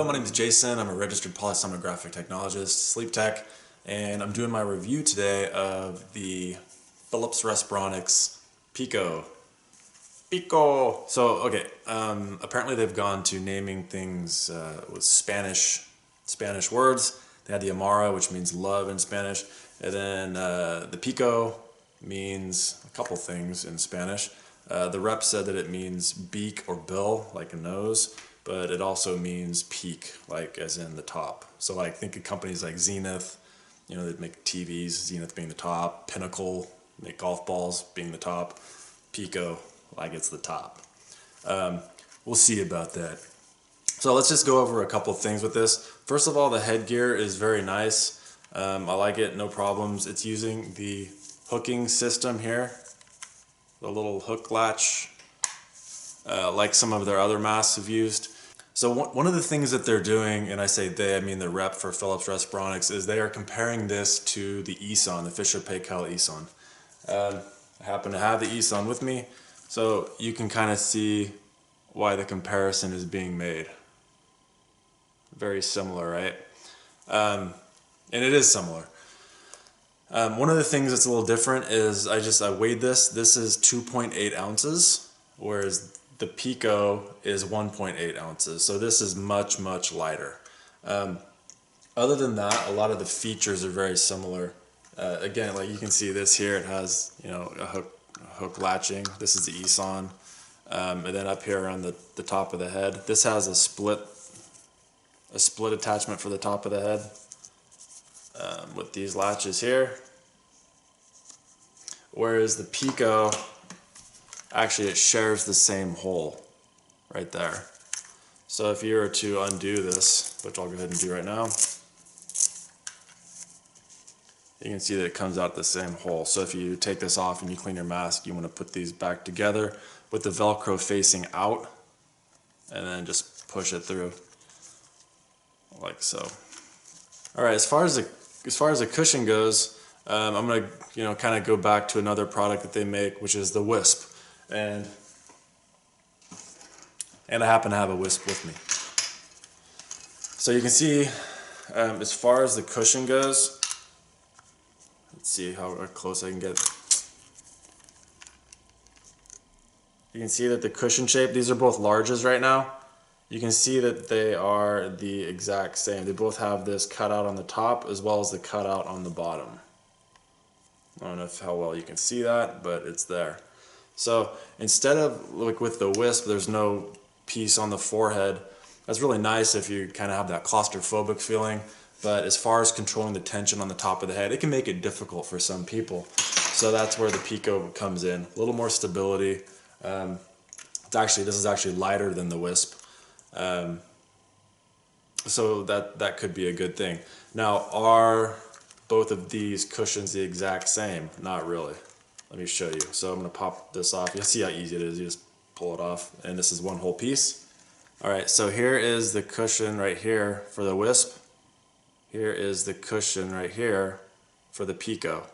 Hello, my name is Jason. I'm a registered polysomnographic technologist, sleep tech, and I'm doing my review today of the Philips Respironics Pico. Pico! So, okay, apparently they've gone to naming things with Spanish words. They had the Amara, which means love in Spanish, and then the Pico means a couple things in Spanish. The rep said that it means beak or bill, like a nose, but it also means peak, like as in the top. So like think of companies like Zenith, you know, that make TVs, Zenith being the top, Pinnacle, make golf balls being the top, Pico, like it's the top. We'll see about that. So let's just go over a couple things with this. First of all, the headgear is very nice. I like it, no problems. It's using the hooking system here, the little hook latch, like some of their other masks have used. So one of the things that they're doing, and I say they, I mean the rep for Philips Respironics, is they are comparing this to the Eson, the Fisher-Paykel Eson. I happen to have the Eson with me, so you can kind of see why the comparison is being made. Very similar, right? And it is similar. One of the things that's a little different is I weighed this. This is 2.8 ounces, whereas the Pico is 1.8 ounces. So this is much, much lighter. Other than that, a lot of the features are very similar. Again, like you can see this here, it has, you know, a hook latching. This is the Eson. And then up here around the top of the head, this has a split attachment for the top of the head. With these latches here, whereas the Pico, actually it shares the same hole right there. So if you were to undo this, which I'll go ahead and do right now, you can see that it comes out the same hole. So if you take this off and you clean your mask, you want to put these back together with the Velcro facing out and then just push it through like so. All right, as far as the cushion goes, I'm gonna kind of go back to another product that they make, which is the Wisp, and I happen to have a Wisp with me. So you can see, as far as the cushion goes, let's see how close I can get. You can see that the cushion shape, these are both larges right now. You can see that they are the exact same. They both have this cutout on the top as well as the cutout on the bottom. I don't know how well you can see that, but it's there. So instead of, like with the Wisp, there's no piece on the forehead. That's really nice if you kind of have that claustrophobic feeling. But as far as controlling the tension on the top of the head, it can make it difficult for some people. So that's where the Pico comes in. A little more stability. This is actually lighter than the Wisp. So that could be a good thing. Now, are both of these cushions the exact same? Not really. Let me show you. So I'm going to pop this off. You'll see how easy it is. You just pull it off, and this is one whole piece. All right, so here is the cushion right here for the Wisp. Here is the cushion right here for the Pico.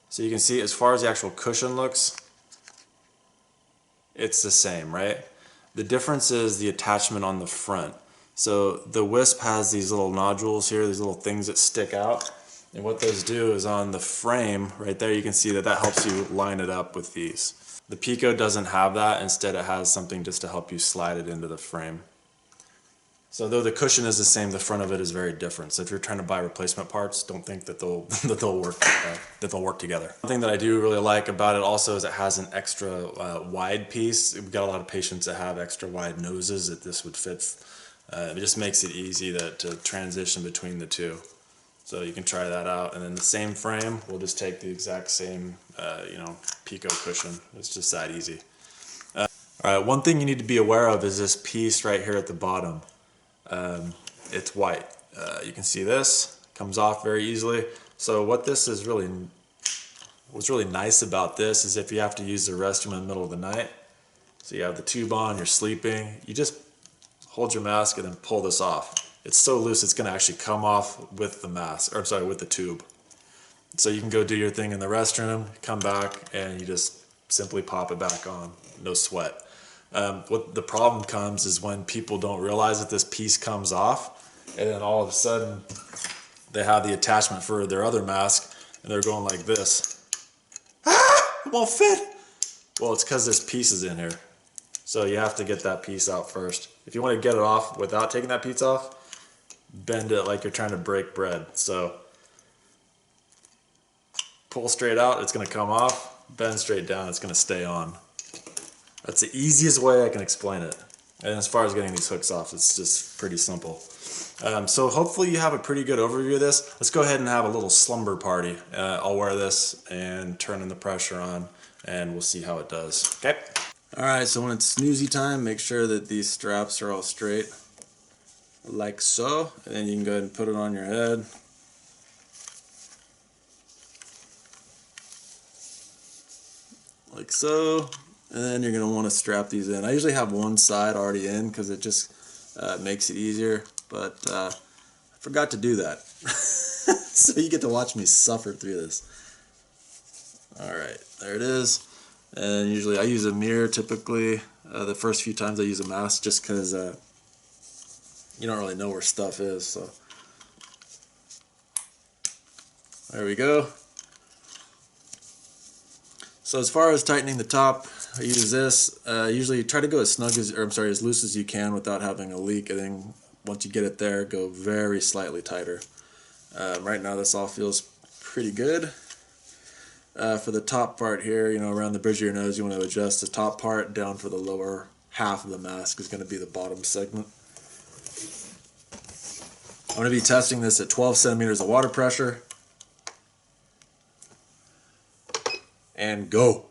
So you can see as far as the actual cushion looks, it's the same, right? The difference is the attachment on the front. So the Wisp has these little nodules here, these little things that stick out. And what those do is on the frame right there, you can see that helps you line it up with these. The Pico doesn't have that. Instead, it has something just to help you slide it into the frame. So though the cushion is the same, the front of it is very different. So if you're trying to buy replacement parts, don't think that they'll work together. One thing that I do really like about it also is it has an extra wide piece. We've got a lot of patients that have extra wide noses that this would fit. It just makes it easy to transition between the two. So you can try that out. And then the same frame, we'll just take the exact same Pico cushion. It's just that easy. All right, one thing you need to be aware of is this piece right here at the bottom. It's white. You can see this comes off very easily. So what's really nice about this is if you have to use the restroom in the middle of the night, so you have the tube on, you're sleeping, you just hold your mask and then pull this off. It's so loose it's going to actually come off with the mask, or sorry, with the tube. So you can go do your thing in the restroom, come back, and you just simply pop it back on. No sweat. What the problem comes is when people don't realize that this piece comes off, and then all of a sudden they have the attachment for their other mask, and they're going like this. Ah, it won't fit. Well, it's because there's pieces in here. So you have to get that piece out first. If you want to get it off without taking that piece off, bend it like you're trying to break bread. So pull straight out, it's going to come off. Bend straight down, it's going to stay on. That's the easiest way I can explain it. And as far as getting these hooks off, it's just pretty simple. So hopefully you have a pretty good overview of this. Let's go ahead and have a little slumber party. I'll wear this and turn in the pressure on, and we'll see how it does. Okay? Alright, so when it's snoozy time, make sure that these straps are all straight, like so. And then you can go ahead and put it on your head. Like so. And then you're going to want to strap these in. I usually have one side already in because it just makes it easier, but I forgot to do that. So you get to watch me suffer through this. Alright, there it is. And usually I use a mirror typically. The first few times I use a mask just because you don't really know where stuff is. So there we go. So as far as tightening the top, I use this. Usually try to go as as loose as you can without having a leak, and then once you get it there, go very slightly tighter. Right now this all feels pretty good. For the top part here, around the bridge of your nose, you want to adjust the top part down for the lower half of the mask is going to be the bottom segment. I'm going to be testing this at 12 centimeters of water pressure. And go.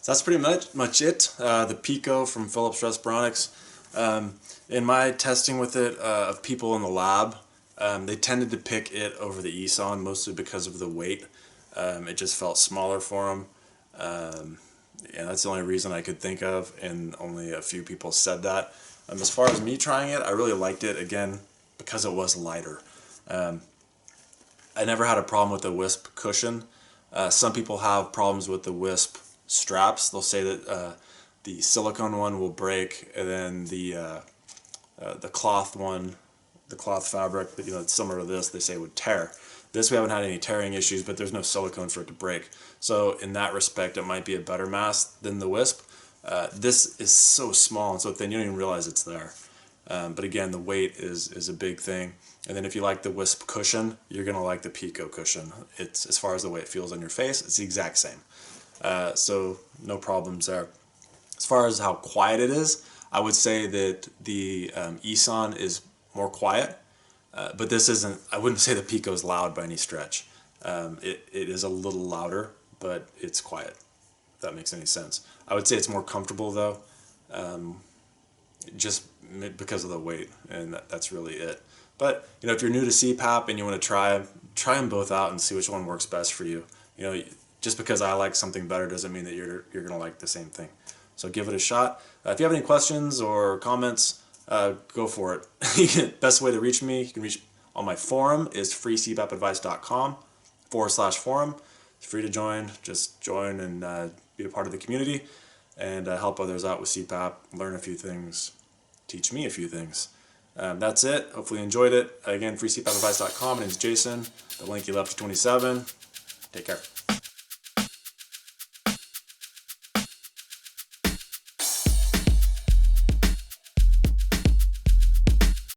So that's pretty much it. The Pico from Philips Respironics. In my testing with it of people in the lab, they tended to pick it over the ESON mostly because of the weight. It just felt smaller for them. And that's the only reason I could think of, and only a few people said that. As far as me trying it, I really liked it, again, because it was lighter. I never had a problem with the wisp cushion. Some people have problems with the wisp straps. They'll say that the silicone one will break, and then the cloth one, the cloth fabric, that it's similar to this, they say would tear. This we haven't had any tearing issues, but there's no silicone for it to break. So in that respect, it might be a better mask than the wisp. This is so small and so thin, you don't even realize it's there. But again, the weight is a big thing. And then if you like the wisp cushion, you're going to like the Pico cushion. It's, as far as the way it feels on your face, it's the exact same. So no problems there. As far as how quiet it is, I would say that the ESON is more quiet, but this isn't, I wouldn't say the Pico is loud by any stretch. It is a little louder, but it's quiet, if that makes any sense. I would say it's more comfortable though, just because of the weight, and that's really it. But if you're new to CPAP and you want to try them both out and see which one works best for you. Just because I like something better doesn't mean that you're going to like the same thing. So give it a shot. If you have any questions or comments, go for it. Best way to reach me, you can reach on my forum is freecpapadvice.com/forum. It's free to join. Just join and be a part of the community and help others out with CPAP, learn a few things, teach me a few things. That's it. Hopefully you enjoyed it. Again, freecpapadvice.com. My name is Jason. The link you left to 27. Take care.